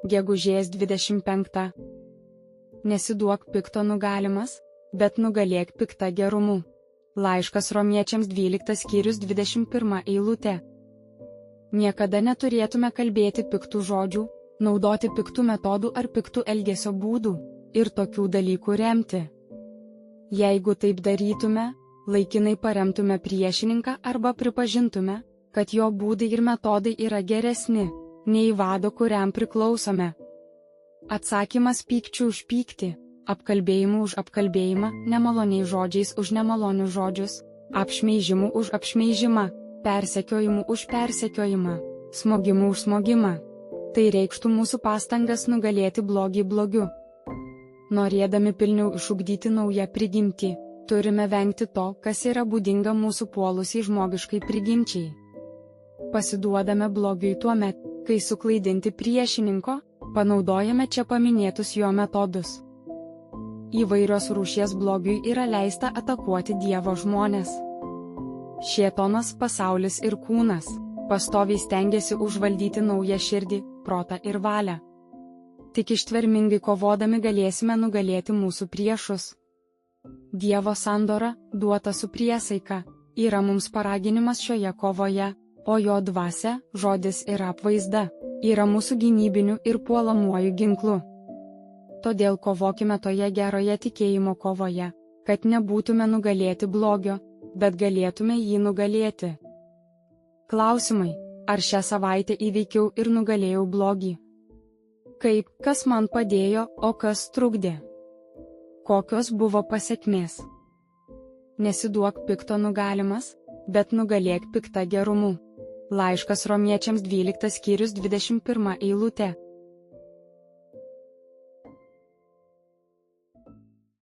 Gegužės 25. Nesiduok pikto nugalimas, bet nugalėk piktą gerumu. Laiškas Romiečiams 12 skyrius 21 eilutė. Niekada neturėtume kalbėti piktų žodžių, naudoti piktų metodų ar piktų elgesio būdų ir tokių dalykų remti. Jeigu taip darytume, laikinai paremtume priešininką arba pripažintume, kad jo būdai ir metodai yra geresni nei vado, kuriam priklausome. Atsakymas pykčių už pyktį, apkalbėjimų už apkalbėjimą, nemaloniais žodžiais už nemalonius žodžius, apšmeižimų už apšmeižimą, persekiojimų už persekiojimą, smogimų už smogimą. Tai reikštų mūsų pastangas nugalėti blogį blogiu. Norėdami pilniau išugdyti naują prigimtį, turime vengti to, kas yra būdinga mūsų puolusiai žmogiškai prigimčiai. Pasiduodame blogiui tuomet, kai suklaidinti priešininko, panaudojame čia paminėtus jo metodus. Įvairios rūšies blogiui yra leista atakuoti Dievo žmones. Šėtonas, pasaulis ir kūnas pastoviai stengiasi užvaldyti naują širdį, protą ir valią. Tik ištvermingai kovodami galėsime nugalėti mūsų priešus. Dievo sandora, duota su priesaika, yra mums paraginimas šioje kovoje, o jo dvasia, žodis ir apvaizda, yra mūsų gynybiniu ir puolamuoju ginklu. Todėl kovokime toje geroje tikėjimo kovoje, kad nebūtume nugalėti blogio, bet galėtume jį nugalėti. Klausimai: ar šią savaitę įveikiau ir nugalėjau blogį? Kaip, kas man padėjo, o kas trukdė? Kokios buvo pasekmės? Nesiduok pikto nugalimas, bet nugalėk piktą gerumu. Laiškas Romiečiams 12 skyrius 21 eilutė.